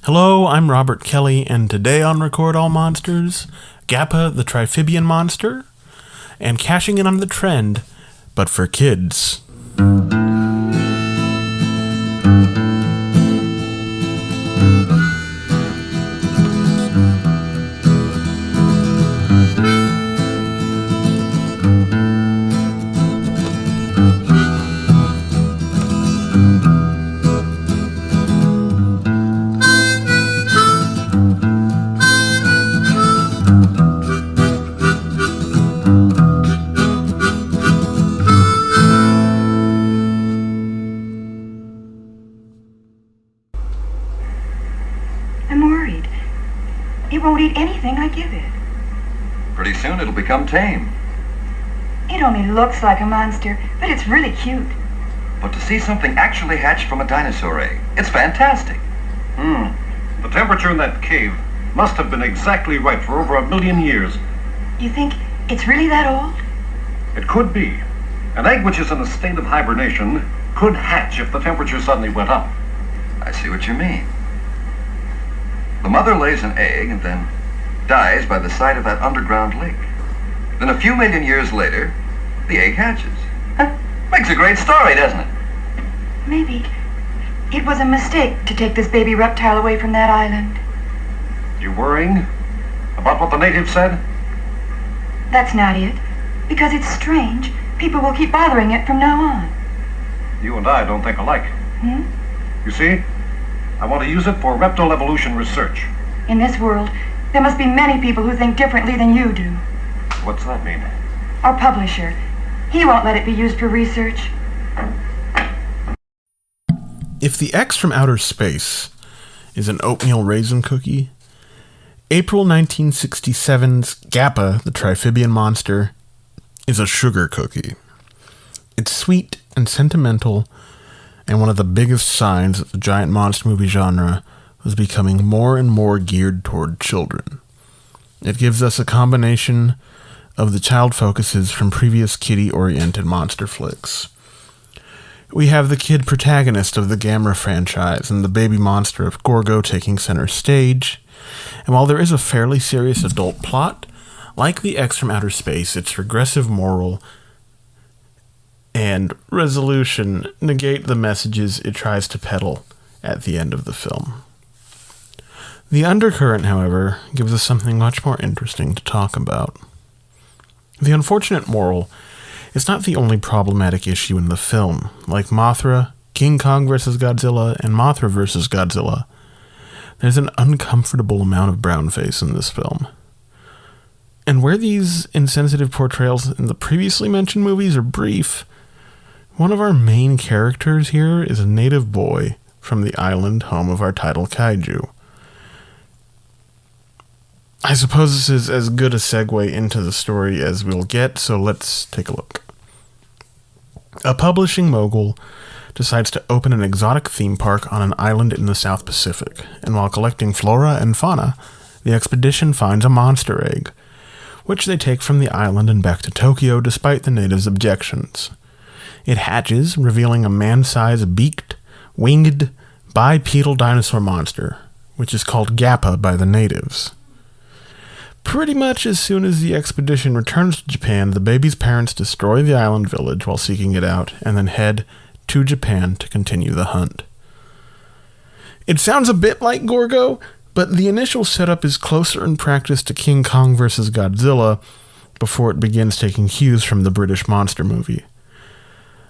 Hello, I'm Robert Kelly, and today on Record All Monsters, Gappa the Triphibian monster, and cashing in on the trend, but for kids. It won't eat anything I give it. Pretty soon it'll become tame. It only looks like a monster, but it's really cute. But to see something actually hatched from a dinosaur egg, it's fantastic. The temperature in that cave must have been exactly right for over 1 million years. You think it's really that old? It could be. An egg which is in a state of hibernation could hatch if the temperature suddenly went up. I see what you mean. The mother lays an egg and then dies by the side of that underground lake. Then a few million years later, the egg hatches. Makes a great story, doesn't it? Maybe it was a mistake to take this baby reptile away from that island. You worrying about what the natives said? That's not it. Because it's strange, people will keep bothering it from now on. You and I don't think alike. You see, I want to use it for reptile evolution research. In this world, there must be many people who think differently than you do. What's that mean? Our publisher. He won't let it be used for research. If the X from outer space is an oatmeal raisin cookie, April 1967's Gappa, the Triphibian monster, is a sugar cookie. It's sweet and sentimental, and one of the biggest signs that the giant monster movie genre was becoming more and more geared toward children. It gives us a combination of the child focuses from previous kiddie-oriented monster flicks. We have the kid protagonist of the Gamera franchise and the baby monster of Gorgo taking center stage, and while there is a fairly serious adult plot, like the X from outer space, its regressive moral and resolution negate the messages it tries to peddle at the end of the film. The undercurrent, however, gives us something much more interesting to talk about. The unfortunate moral is not the only problematic issue in the film. Like Mothra, King Kong vs. Godzilla, and Mothra vs. Godzilla, there's an uncomfortable amount of brownface in this film. And where these insensitive portrayals in the previously mentioned movies are brief, one of our main characters here is a native boy from the island home of our title kaiju. I suppose this is as good a segue into the story as we'll get, so let's take a look. A publishing mogul decides to open an exotic theme park on an island in the South Pacific, and while collecting flora and fauna, the expedition finds a monster egg, which they take from the island and back to Tokyo despite the natives' objections. It hatches, revealing a man-sized, beaked, winged, bipedal dinosaur monster, which is called Gappa by the natives. Pretty much as soon as the expedition returns to Japan, the baby's parents destroy the island village while seeking it out, and then head to Japan to continue the hunt. It sounds a bit like Gorgo, but the initial setup is closer in practice to King Kong vs. Godzilla before it begins taking cues from the British monster movie.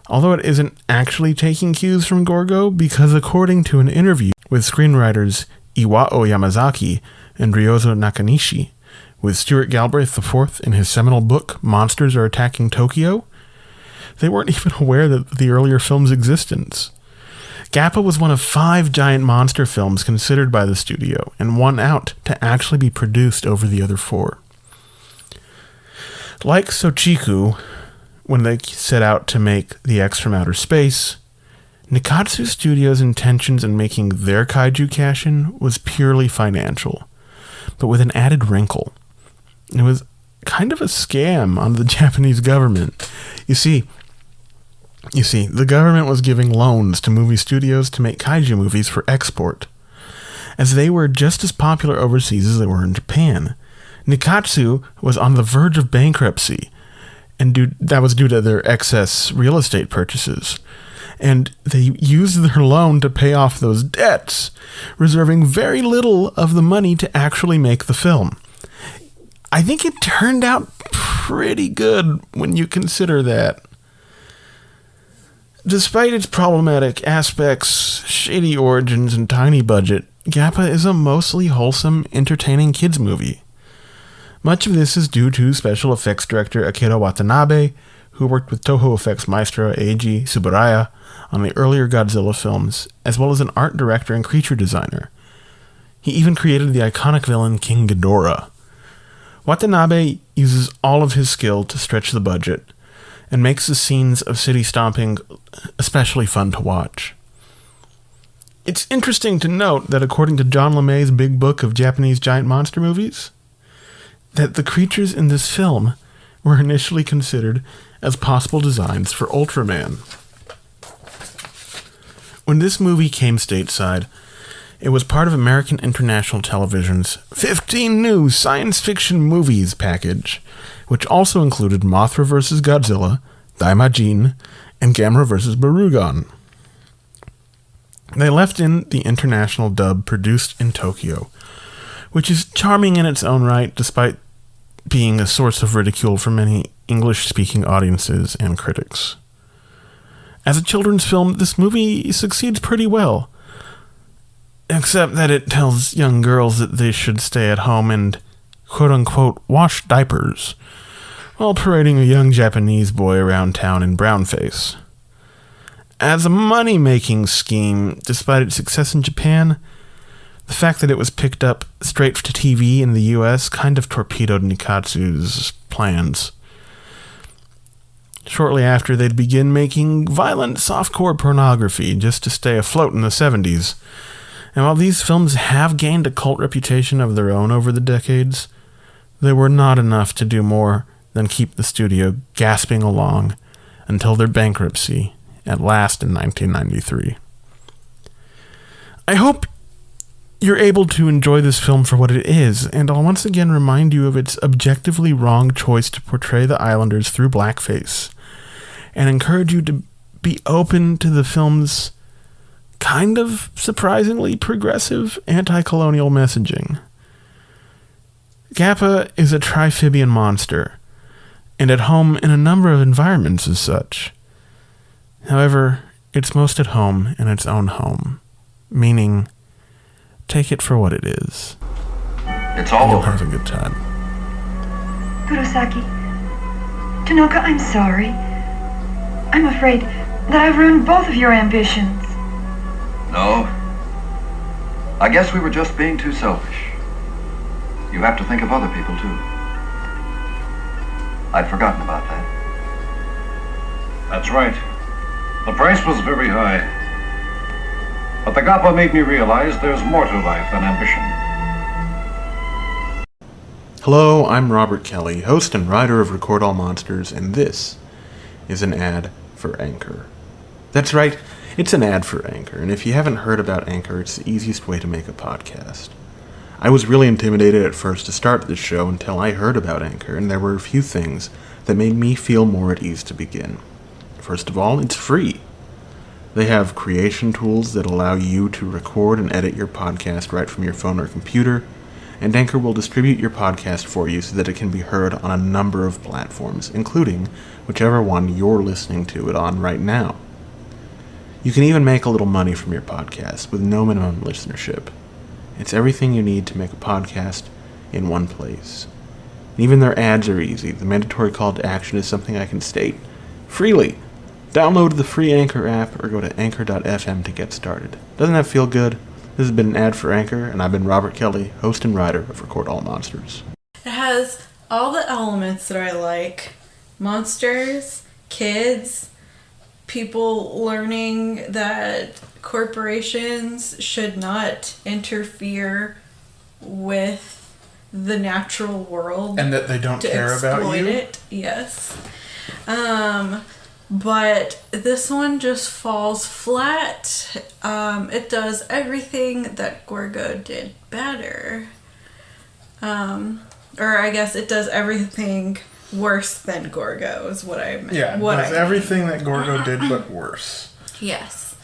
Although it isn't actually taking cues from Gorgo, because according to an interview with screenwriters Iwao Yamazaki and Ryozo Nakanishi, with Stuart Galbraith IV in his seminal book, Monsters Are Attacking Tokyo, they weren't even aware of the earlier film's existence. Gappa was one of 5 giant monster films considered by the studio, and one out to actually be produced over the other 4. Like Sochiku, when they set out to make the X from outer space, Nikatsu Studios' intentions in making their kaiju cash-in was purely financial, but with an added wrinkle. It was kind of a scam on the Japanese government. You see, the government was giving loans to movie studios to make kaiju movies for export. as they were just as popular overseas as they were in Japan. Nikatsu was on the verge of bankruptcy, and that was due to their excess real estate purchases. And they used their loan to pay off those debts, reserving very little of the money to actually make the film. I think it turned out pretty good when you consider that. Despite its problematic aspects, shady origins, and tiny budget, Gappa is a mostly wholesome, entertaining kids movie. Much of this is due to special effects director Akira Watanabe, who worked with Toho effects maestro Eiji Tsuburaya on the earlier Godzilla films, as well as an art director and creature designer. He even created the iconic villain King Ghidorah. Watanabe uses all of his skill to stretch the budget, and makes the scenes of city stomping especially fun to watch. It's interesting to note that according to John LeMay's Big Book of Japanese Giant Monster Movies, that the creatures in this film were initially considered as possible designs for Ultraman. When this movie came stateside, it was part of American International Television's 15 New Science Fiction Movies package, which also included Mothra vs. Godzilla, Daimajin, and Gamera vs. Barugon. They left in the international dub produced in Tokyo, which is charming in its own right, despite being a source of ridicule for many English-speaking audiences and critics. As a children's film, this movie succeeds pretty well, except that it tells young girls that they should stay at home and quote-unquote wash diapers, while parading a young Japanese boy around town in brownface. As a money-making scheme, despite its success in Japan, the fact that it was picked up straight to TV in the US kind of torpedoed Nikatsu's plans. Shortly after, they'd begin making violent softcore pornography just to stay afloat in the 70s. And while these films have gained a cult reputation of their own over the decades, they were not enough to do more than keep the studio gasping along until their bankruptcy, at last in 1993. I hope you're able to enjoy this film for what it is, and I'll once again remind you of its objectively wrong choice to portray the Islanders through blackface, and encourage you to be open to the film's kind of surprisingly progressive anti-colonial messaging. Gappa is a Triphibian monster, and at home in a number of environments as such. However, it's most at home in its own home, meaning take it for what it is. It's all and you'll over. have a good time. Kurosaki, Tanoka, I'm sorry. I'm afraid that I've ruined both of your ambitions. No. I guess we were just being too selfish. You have to think of other people, too. I'd forgotten about that. That's right. The price was very high. But the Gappa made me realize there's more to life than ambition. Hello, I'm Robert Kelly, host and writer of Record All Monsters, and this is an ad for Anchor. That's right, it's an ad for Anchor, and if you haven't heard about Anchor, it's the easiest way to make a podcast. I was really intimidated at first to start this show until I heard about Anchor, and there were a few things that made me feel more at ease to begin. First of all, it's free. They have creation tools that allow you to record and edit your podcast right from your phone or computer, and Anchor will distribute your podcast for you so that it can be heard on a number of platforms, including whichever one you're listening to it on right now. You can even make a little money from your podcast with no minimum listenership. It's everything you need to make a podcast in one place. And even their ads are easy. The mandatory call to action is something I can state freely. Download the free Anchor app or go to anchor.fm to get started. Doesn't that feel good? This has been an ad for Anchor, and I've been Robert Kelly, host and writer of Record All Monsters. It has all the elements that I like. Monsters, kids, people learning that corporations should not interfere with the natural world. And that they don't to care about exploit you? it. Yes. But this one just falls flat. It does everything that Gorgo did better. Or I guess it does everything worse than Gorgo is what I meant. Yeah, it does everything that Gorgo did but worse. Yes.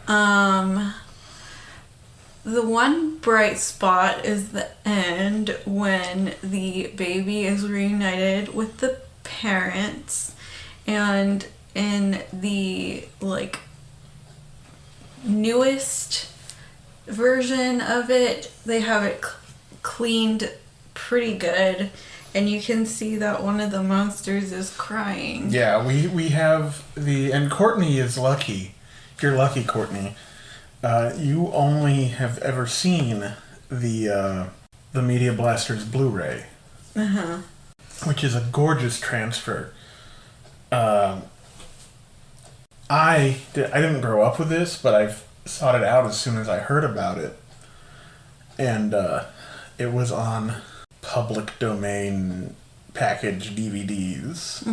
The one bright spot is the end when the baby is reunited with the parents, and in the like newest version of it, they have it cleaned pretty good, and you can see that one of the monsters is crying. Yeah, we have and Courtney is lucky. You're lucky, Courtney. You only have ever seen the Media Blasters Blu-ray, which is a gorgeous transfer. I didn't grow up with this, but I sought it out as soon as I heard about it, and it was on public domain package DVDs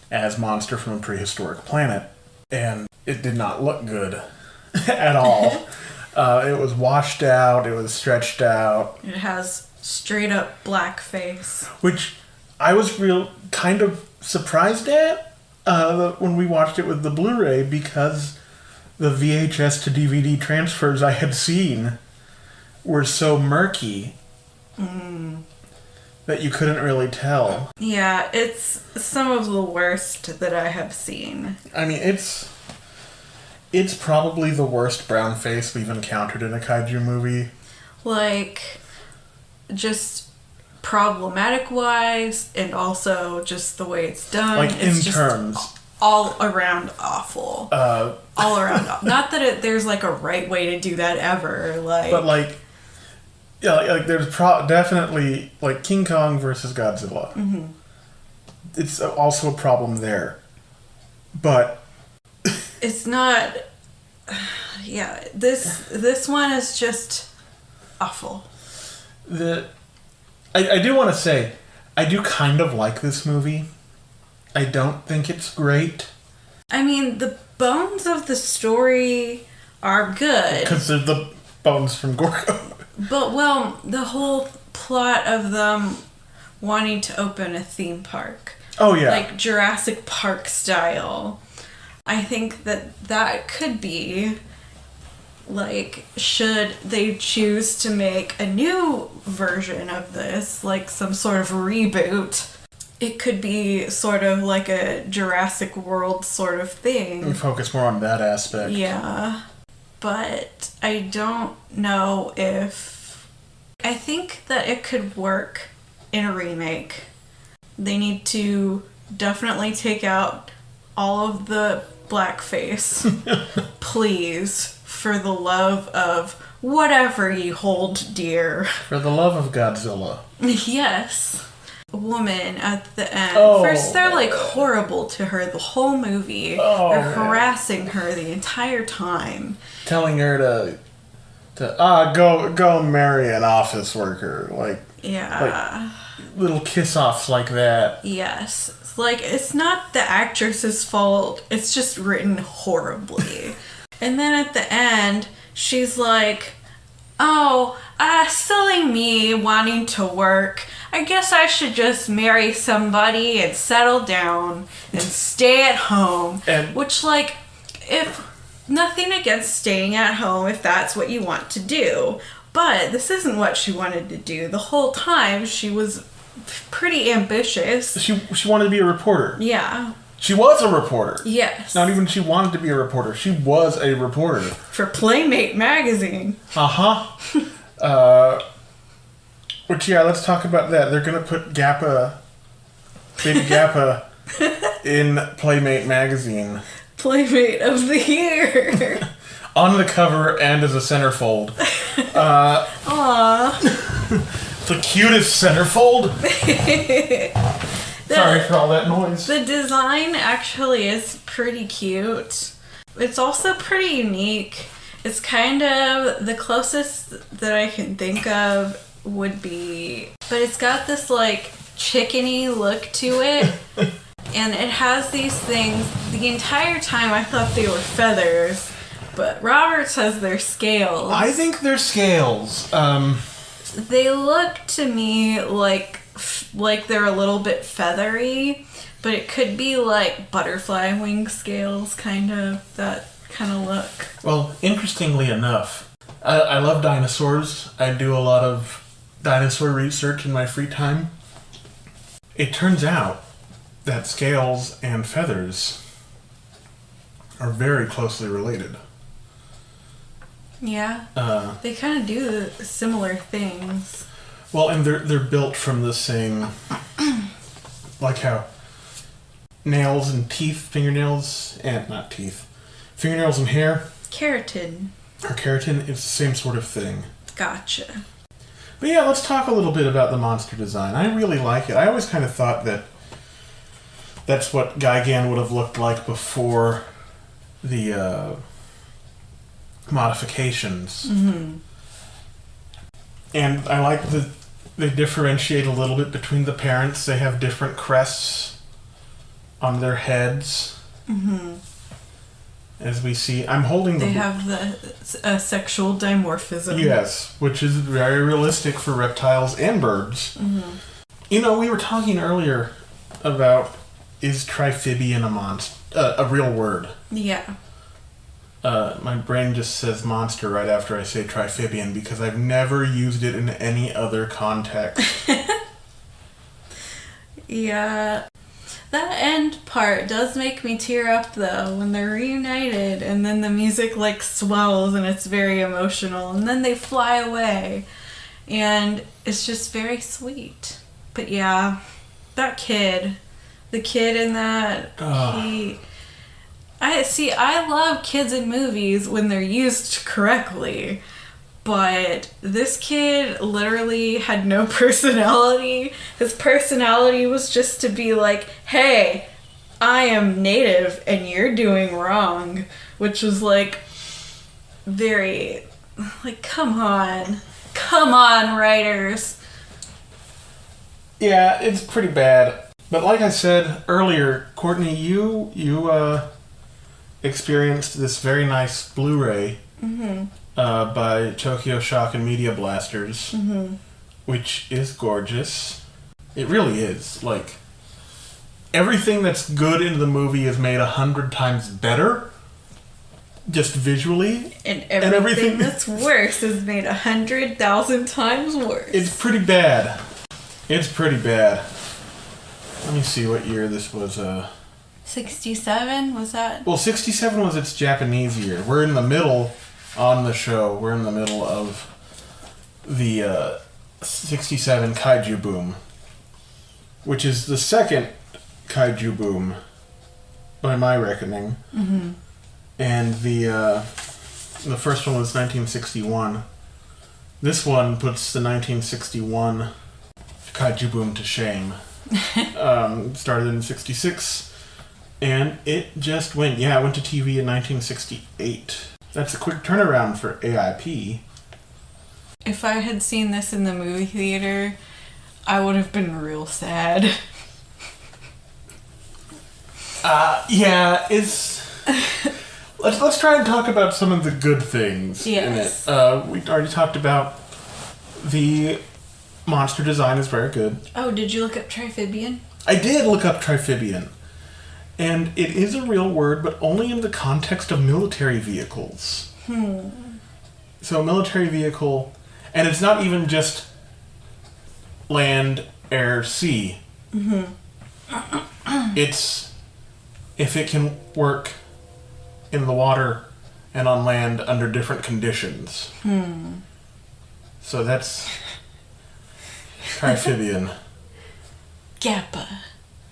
as Monster from a Prehistoric Planet, and it did not look good at all. It was washed out, it was stretched out. It has straight up blackface. Which I was kind of surprised at when we watched it with the Blu-ray, because the VHS to DVD transfers I had seen were so murky that you couldn't really tell. Yeah, it's some of the worst that I have seen. I mean, it's probably the worst brown face we've encountered in a kaiju movie. Like, just problematic-wise, and also just the way it's done. Like, it's in just terms. All around awful. All around awful. Not that there's, like, a right way to do that ever. Like, but, like, yeah, like there's definitely, like, King Kong versus Godzilla. Mm-hmm. It's also a problem there. But it's not. Yeah, this one is just awful. I do want to say, I do kind of like this movie. I don't think it's great. I mean, the bones of the story are good. Because they're the bones from Gorgo. But, well, the whole plot of them wanting to open a theme park. Oh, yeah. Like Jurassic Park style. I think that could be, like, should they choose to make a new version of this, like some sort of reboot, it could be sort of like a Jurassic World sort of thing. And focus more on that aspect. Yeah. But I don't know if... I think that it could work in a remake. They need to definitely take out all of the blackface. Please, for the love of whatever you hold dear. For the love of Godzilla. Yes. Woman at the end. Oh. First, they're like horrible to her the whole movie. Oh, they're harassing her the entire time. Telling her to go marry an office worker. Like, yeah. Like little kiss-offs like that. Yes. Like, it's not the actress's fault. It's just written horribly. And then at the end, she's like, oh, silly me wanting to work. I guess I should just marry somebody and settle down and stay at home. Which, like, if nothing against staying at home if that's what you want to do. But this isn't what she wanted to do. The whole time, she was pretty ambitious. She wanted to be a reporter. Yeah. She was a reporter. Yes. Not even she wanted to be a reporter. She was a reporter. For Playmate magazine. Uh-huh. Which, yeah, let's talk about that. They're going to put Gappa, Big Gappa, in Playmate magazine. Playmate of the year. On the cover and as a centerfold. Aww. The cutest centerfold. Sorry for all that noise. The design actually is pretty cute. It's also pretty unique. It's kind of the closest that I can think of would be... But it's got this, like, chickeny look to it. And it has these things. The entire time I thought they were feathers, but Robert says they're scales. I think they're scales. They look to me like they're a little bit feathery, but it could be like butterfly wing scales, kind of, that kind of look. Well, interestingly enough, I love dinosaurs. I do a lot of dinosaur research in my free time. It turns out that scales and feathers are very closely related. Yeah. They kind of do similar things. Well, and they're built from the same, like how nails and teeth, fingernails and hair. Keratin. Or keratin, it's the same sort of thing. Gotcha. But yeah, let's talk a little bit about the monster design. I really like it. I always kind of thought that that's what Gigan would have looked like before the modifications. Mm-hmm. And I like that they differentiate a little bit between the parents. They have different crests on their heads. Mm-hmm. As we see, I'm holding the... They have the sexual dimorphism. Yes, which is very realistic for reptiles and birds. Mm-hmm. You know, we were talking earlier about, is Triphibian a real word? Yeah. My brain just says monster right after I say Triphibian because I've never used it in any other context. Yeah. That end part does make me tear up, though, when they're reunited, and then the music, like, swells, and it's very emotional, and then they fly away, and it's just very sweet. But yeah, that kid, the kid in that, I love kids in movies when they're used correctly, but this kid literally had no personality. His personality was just to be like, hey, I am native and you're doing wrong, which was like very, like, come on, writers. Yeah, it's pretty bad. But like I said earlier, Courtney, you experienced this very nice Blu-ray by Tokyo Shock and Media Blasters, which is gorgeous. It really is. Like, everything that's good in the movie is made 100 times better, just visually. And everything that's worse is made 100,000 times worse. It's pretty bad. It's pretty bad. Let me see what year this was. 67, was that? Well, 67 was its Japanese year. We're in the middle on the show. We're in the middle of the 67 kaiju boom, which is the second kaiju boom by my reckoning. Mm-hmm. And the first one was 1961. This one puts the 1961 kaiju boom to shame. Started in 66. And it just went to TV in 1968. That's a quick turnaround for AIP. If I had seen this in the movie theater, I would have been real sad. It's... Let's try and talk about some of the good things in it. We already talked about the monster design is very good. Oh, did you look up Triphibian? I did look up Triphibian. And it is a real word, but only in the context of military vehicles. So a military vehicle, and it's not even just land, air, sea. It's if it can work in the water and on land under different conditions. So that's Triphibian. Gappa.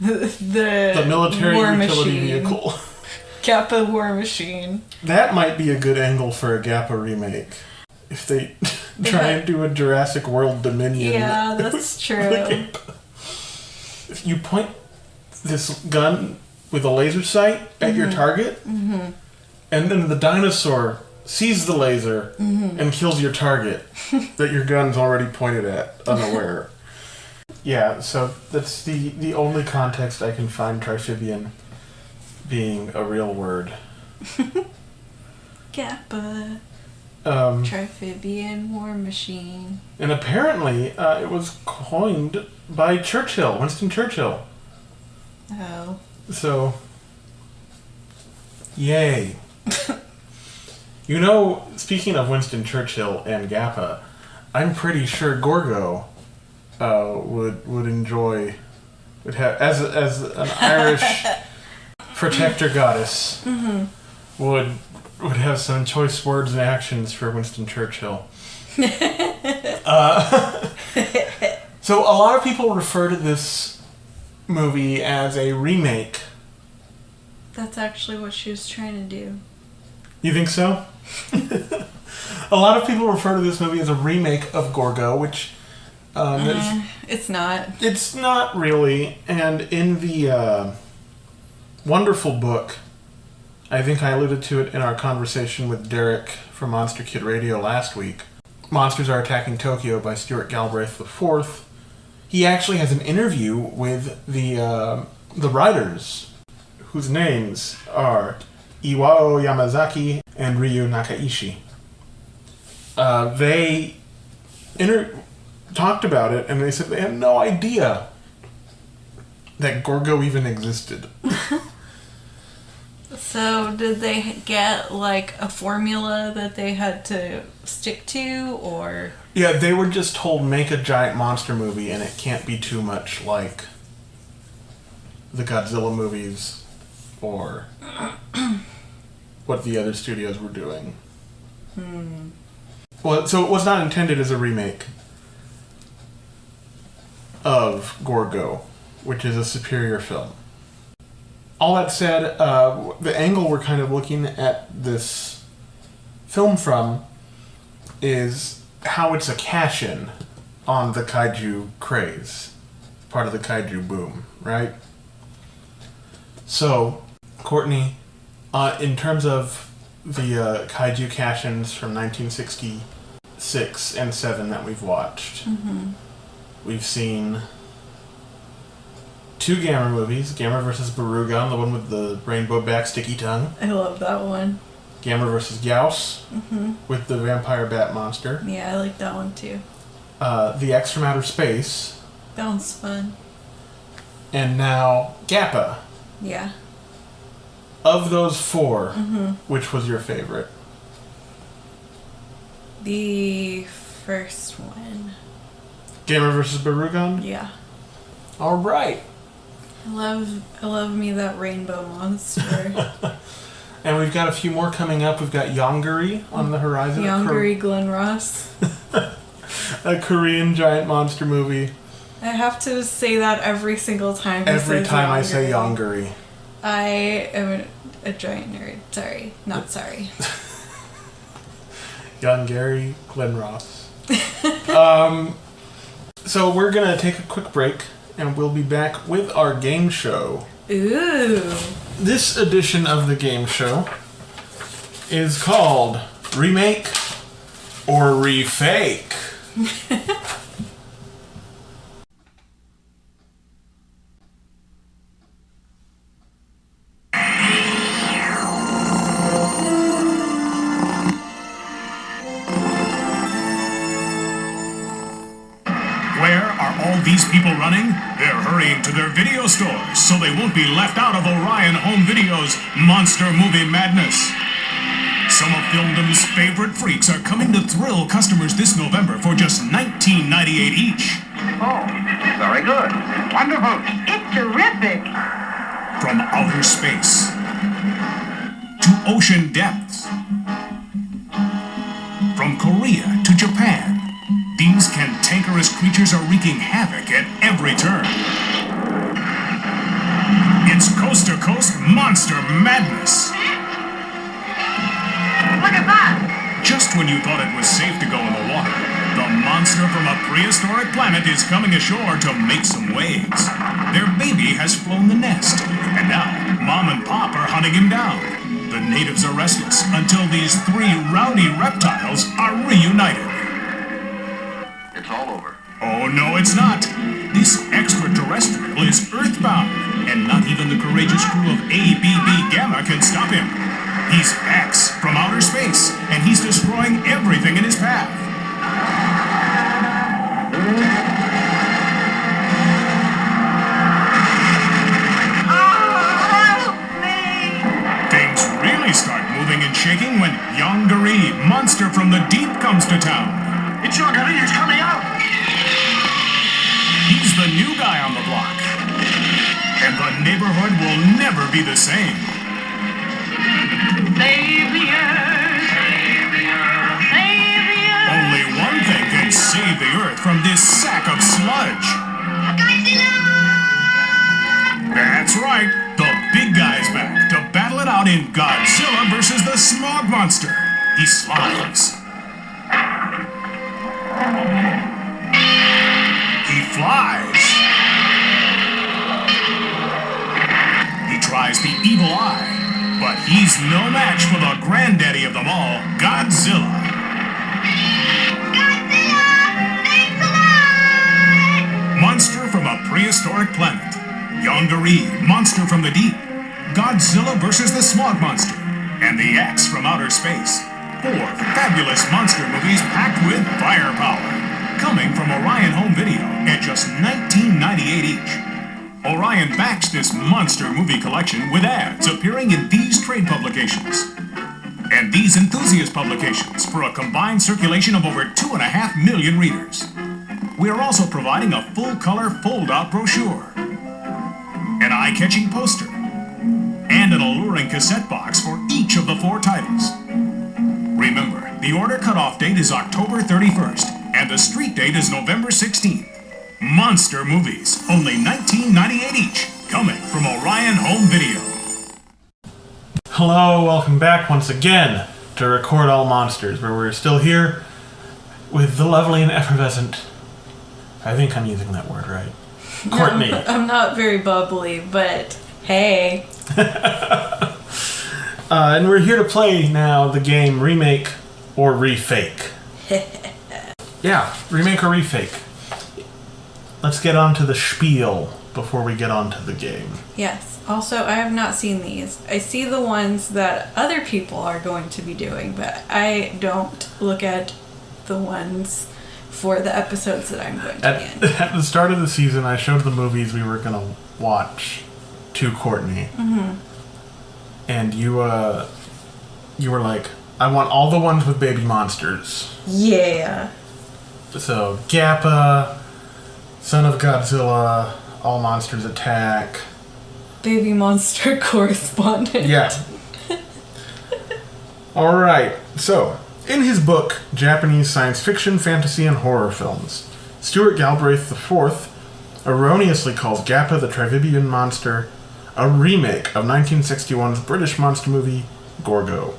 The military war utility machine. vehicle. Gappa war machine. That might be a good angle for a Gappa remake. If they try and do a Jurassic World Dominion. Yeah, that's true. If you point this gun with a laser sight at your target, and then the dinosaur sees the laser and kills your target that your gun's already pointed at, unaware. Yeah, so that's the only context I can find Triphibian being a real word. Gappa. Um, Triphibian war machine. and apparently, it was coined by Churchill, Winston Churchill. Oh. So, yay. You know, speaking of Winston Churchill and Gappa, I'm pretty sure Gorgo would enjoy, would have, as an Irish protector goddess, would have some choice words and actions for Winston Churchill. So a lot of people refer to this movie as a remake. That's actually what she was trying to do. You think so? A lot of people refer to this movie as a remake of Gorgo, which It's not. it's not really. And in the wonderful book, I think I alluded to it in our conversation with Derek from Monster Kid Radio last week, Monsters Are Attacking Tokyo by Stuart Galbraith IV. He actually has an interview with the writers, whose names are Iwao Yamazaki and Ryu Nakaishi. They talked about it, and they said they had no idea that Gorgo even existed. So, did they get, like, a formula that they had to stick to, or... Yeah, they were just told, make a giant monster movie, and it can't be too much like the Godzilla movies, or what the other studios were doing. Well, so it was not intended as a remake of Gorgo, which is a superior film. All that said, the angle we're kind of looking at this film from is how it's a cash-in on the kaiju craze, part of the kaiju boom, right? So, Courtney, in terms of the kaiju cash-ins from 1966 and 7 that we've watched, we've seen 2 Gamera movies, Gamera vs. Barugon, the one with the rainbow back sticky tongue. I love that one. Gamera vs. Gyaos, with the vampire bat monster. Yeah, I like that one too. The X from Outer Space. That one's fun. And now Gappa. Yeah. Of those 4, which was your favorite? The first one. Gamera vs. Barugon? Yeah. All right. I love me that rainbow monster. And we've got a few more coming up. We've got Yongari on the horizon. Yongari Glen Ross. A Korean giant monster movie. I have to say that every single time. Every time I say Yongari. I am a giant nerd. Sorry. Not sorry. Yongari Glen Ross. So we're going to take a quick break, and we'll be back with our game show. Ooh. This edition of the game show is called ReMake or ReFake. Where are all these people running? They're hurrying to their video stores so they won't be left out of Orion Home Video's Monster Movie Madness. Some of Filmdom's favorite freaks are coming to thrill customers this November for just $19.98 each. Oh, very good. Wonderful! It's terrific. From outer space to ocean depths, from Korea to Japan, these cantankerous creatures are wreaking havoc at every turn. It's coast-to-coast monster madness. Look at that. Just when you thought it was safe to go in the water, the monster from a prehistoric planet is coming ashore to make some waves. Their baby has flown the nest, and now Mom and Pop are hunting him down. The natives are restless until these 3 rowdy reptiles are reunited. It's all over. Oh, no, it's not. This extraterrestrial is earthbound, and not even the courageous crew of ABB Gamma can stop him. He's X from outer space, and he's destroying everything in his path. Things really start moving and shaking when Yonggary, monster from the deep, comes to town. It's Yonggary, he's coming out! He's the new guy on the block. And the neighborhood will never be the same. Only one thing can save the Earth from this sack of sludge. That's right. The big guy's back to battle it out in Godzilla versus the Smog Monster. He slimes. He flies. He tries the evil eye. But he's no match for the granddaddy of them all, Godzilla. Monster from a prehistoric planet. Yonggary, monster from the deep. Godzilla versus the Smog Monster. And the X from outer space. 4 fabulous monster movies packed with firepower. Coming from Orion Home Video at just $19.98 each. Orion backs this monster movie collection with ads appearing in these trade publications and these enthusiast publications for a combined circulation of over 2.5 million readers. We are also providing a full-color fold-out brochure, an eye-catching poster, and an alluring cassette box for each of the 4 titles. Remember, the order cutoff date is October 31st, and the street date is November 16th. Monster movies, only $19.98 each, coming from Orion Home Video. Hello, welcome back once again to Record All Monsters, where we're still here with the lovely and effervescent, I think I'm using that word right, Courtney. I'm not very bubbly, but hey. And we're here to play now the game Remake or Refake. Yeah, Remake or Refake. Let's get on to the spiel before we get on to the game. Yes. Also, I have not seen these. I see the ones that other people are going to be doing, but I don't look at the ones for the episodes that I'm going to be in. At the start of the season, I showed the movies we were going to watch to Courtney. Mm-hmm. And you were like, I want all the ones with baby monsters. Yeah. So, Gappa, Son of Godzilla, All Monsters Attack. Baby monster correspondent. Yeah. Alright, so, in his book, Japanese Science Fiction, Fantasy, and Horror Films, Stuart Galbraith IV erroneously calls Gappa the Triphibian monster a remake of 1961's British monster movie, Gorgo.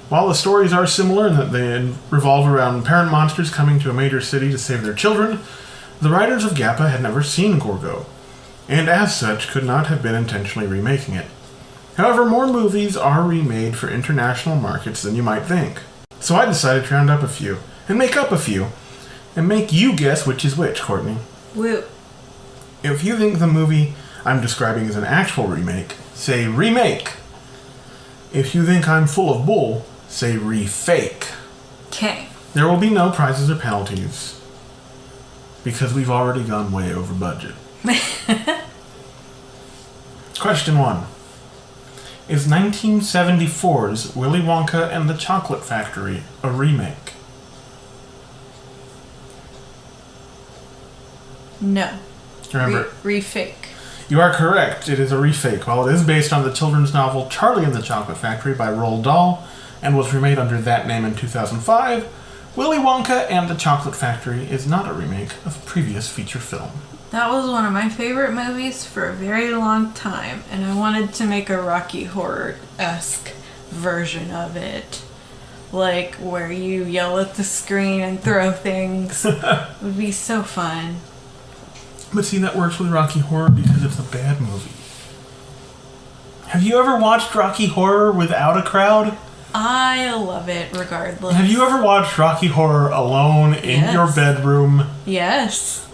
While the stories are similar in that they revolve around parent monsters coming to a major city to save their children, the writers of Gappa had never seen Gorgo, and as such could not have been intentionally remaking it. However, more movies are remade for international markets than you might think. So I decided to round up a few, and make up a few, and make you guess which is which, Courtney. Woo. If you think the movie I'm describing is an actual remake, say remake. If you think I'm full of bull, say refake. Okay. There will be no prizes or penalties, because we've already gone way over budget. Question 1. Is 1974's Willy Wonka and the Chocolate Factory a remake? No. Remember, ReFake. you are correct. It is a refake. While it is based on the children's novel Charlie and the Chocolate Factory by Roald Dahl and was remade under that name in 2005, Willy Wonka and the Chocolate Factory is not a remake of a previous feature film. That was one of my favorite movies for a very long time, and I wanted to make a Rocky Horror-esque version of it. Like, where you yell at the screen and throw things. It would be so fun. But see, that works with Rocky Horror because it's a bad movie. Have you ever watched Rocky Horror without a crowd? I love it regardless. Have you ever watched Rocky Horror alone in your bedroom? Yes.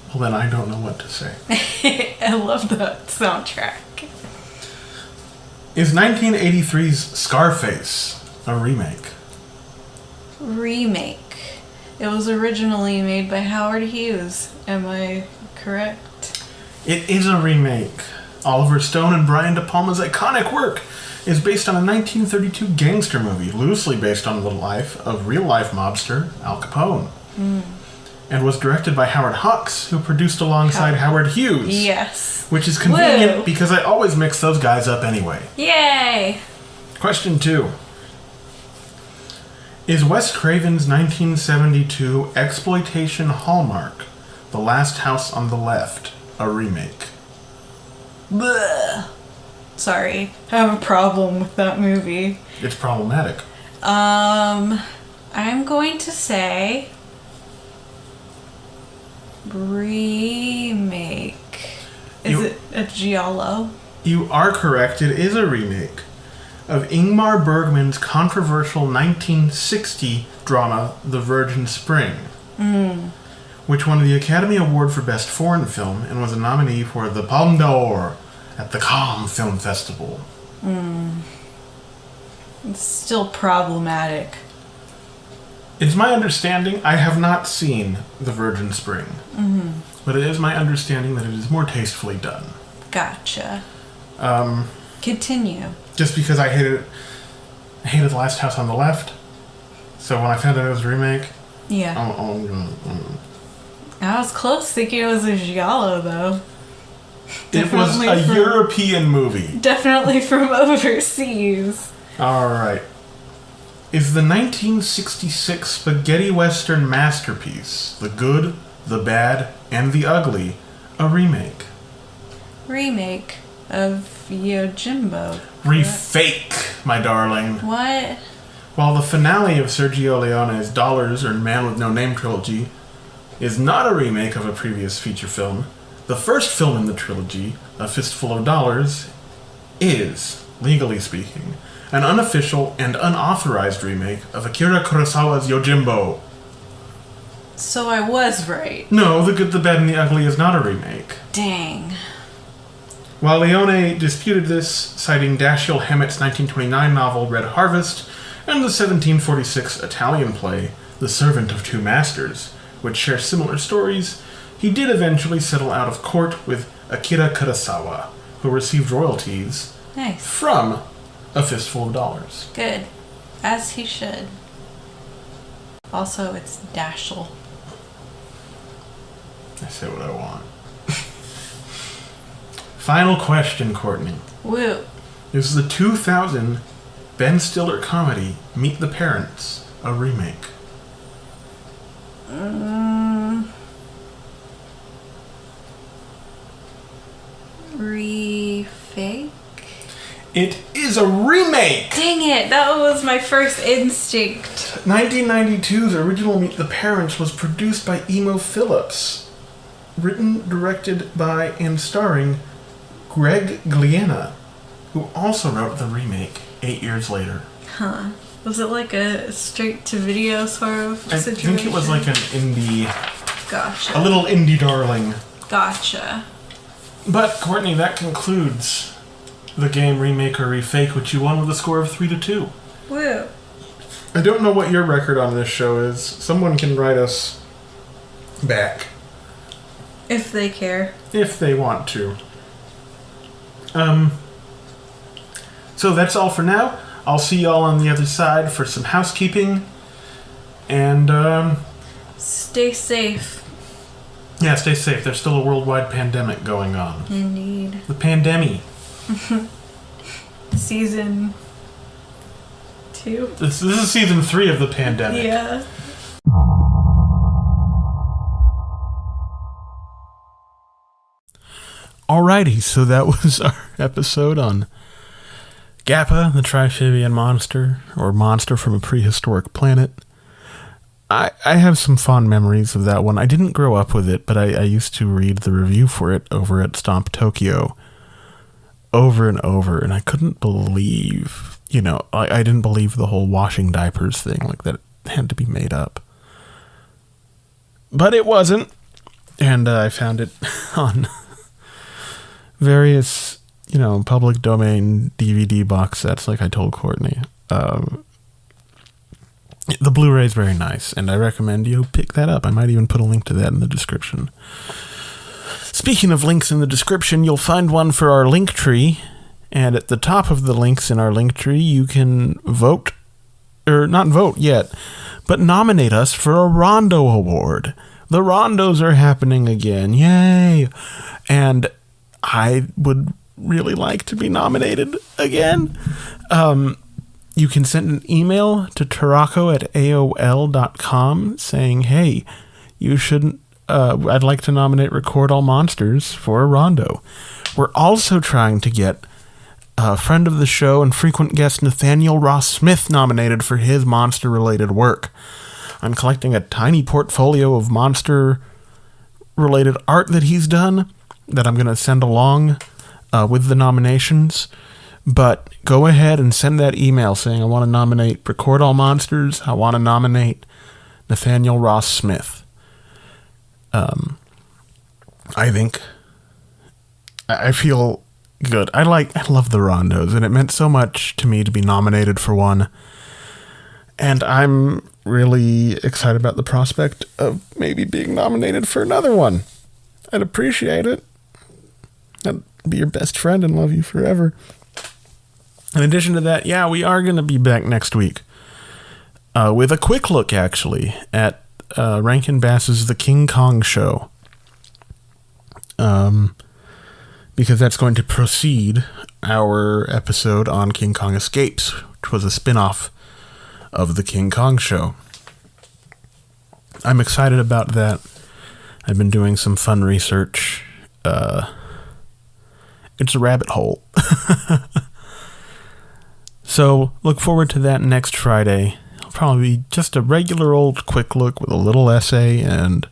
Well, then I don't know what to say. I love the soundtrack. Is 1983's Scarface a remake? Remake. It was originally made by Howard Hughes. Am I correct? It is a remake. Oliver Stone and Brian De Palma's iconic work is based on a 1932 gangster movie, loosely based on the life of real-life mobster Al Capone. And was directed by Howard Hawks, who produced alongside Howard Hughes. Yes. Which is convenient Woo. because I always mix those guys up anyway. Yay! Question 2. Is Wes Craven's 1972 exploitation hallmark, The Last House on the Left, a remake? Blech. Sorry, I have a problem with that movie. It's problematic. I'm going to say remake. Is it a giallo? You are correct. It is a remake of Ingmar Bergman's controversial 1960 drama, The Virgin Spring, which won the Academy Award for Best Foreign Film and was a nominee for the Palme d'Or at the Cannes Film Festival. It's still problematic. It's my understanding, I have not seen The Virgin Spring, but it is my understanding that it is more tastefully done. Gotcha. Continue. Just because I hated The Last House on the Left, so when I found out it was a remake, Yeah. I was close thinking it was a giallo, though. it was a European movie. Definitely from overseas. Alright. Is the 1966 spaghetti western masterpiece, The Good, the Bad, and the Ugly, a remake? Remake of Yojimbo. ReFake, my darling. What? While the finale of Sergio Leone's Dollars or Man with No Name trilogy is not a remake of a previous feature film, the first film in the trilogy, A Fistful of Dollars, is, legally speaking, an unofficial and unauthorized remake of Akira Kurosawa's Yojimbo. So I was right. No, The Good, the Bad, and the Ugly is not a remake. Dang. While Leone disputed this, citing Dashiell Hammett's 1929 novel Red Harvest and the 1746 Italian play The Servant of Two Masters, which share similar stories, he did eventually settle out of court with Akira Kurosawa, who received royalties Nice. from A Fistful of Dollars. Good. As he should. Also, it's Dashiell. I say what I want. Final question, Courtney. Woo. Is the 2000 Ben Stiller comedy Meet the Parents a remake? ReFake? It is a remake! Dang it, that was my first instinct. 1992's original Meet the Parents was produced by Emo Phillips. Written, directed by, and starring Greg Gliena, who also wrote the remake 8 years later. Huh. Was it like a straight-to-video sort of situation? I think it was like an indie... Gotcha. A little indie darling. Gotcha. But, Courtney, that concludes the game Remake or ReFake, which you won with a score of 3-2. Woo. I don't know what your record on this show is. Someone can write us back. If they care. If they want to. So that's all for now. I'll see y'all on the other side for some housekeeping. And, Stay safe. yeah, stay safe. There's still a worldwide pandemic going on. Indeed. The pandemic. Season 2? This is season 3 of the pandemic. Yeah. Alrighty, so that was our episode on Gappa, the Triphibian monster, or monster from a prehistoric planet. I have some fond memories of that one. I didn't grow up with it, but I used to read the review for it over at Stomp Tokyo over and over, and I couldn't believe, I didn't believe the whole washing diapers thing, like that it had to be made up. But it wasn't, and I found it on various, public domain DVD box sets, like I told Courtney. The Blu-ray is very nice, and I recommend you pick that up. I might even put a link to that in the description. Speaking of links in the description, you'll find one for our link tree, and at the top of the links in our link tree, you can vote, or not vote yet, but nominate us for a Rondo award. The Rondos are happening again. Yay! And I would really like to be nominated again. You can send an email to tarako@aol.com saying, hey, you shouldn't, I'd like to nominate Record All Monsters for a Rondo. We're also trying to get a friend of the show and frequent guest Nathanael Ross Smith nominated for his monster-related work. I'm collecting a tiny portfolio of monster-related art that he's done that I'm going to send along with the nominations. But go ahead and send that email saying I want to nominate Record All Monsters. I want to nominate Nathanael Ross Smith. I feel good. I love the Rondos, and it meant so much to me to be nominated for one. And I'm really excited about the prospect of maybe being nominated for another one. I'd appreciate it. I'd be your best friend and love you forever. In addition to that, we are going to be back next week with a quick look, actually, at Rankin Bass's The King Kong Show. Because that's going to precede our episode on King Kong Escapes, which was a spin-off of The King Kong Show. I'm excited about that. I've been doing some fun research. It's a rabbit hole. So, look forward to that next Friday. It'll probably be just a regular old quick look with a little essay and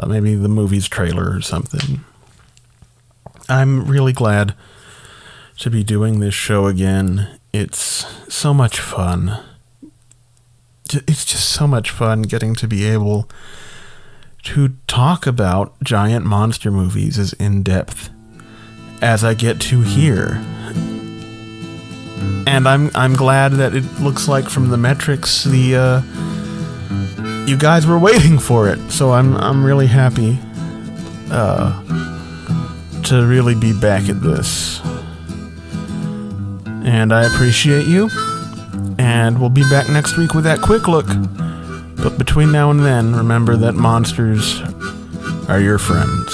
maybe the movie's trailer or something. I'm really glad to be doing this show again. It's so much fun. It's just so much fun getting to be able to talk about giant monster movies as in-depth as I get to here. And I'm glad that it looks like from the metrics you guys were waiting for it. So I'm really happy to really be back at this. And I appreciate you. And we'll be back next week with that quick look. But between now and then, remember that monsters are your friends.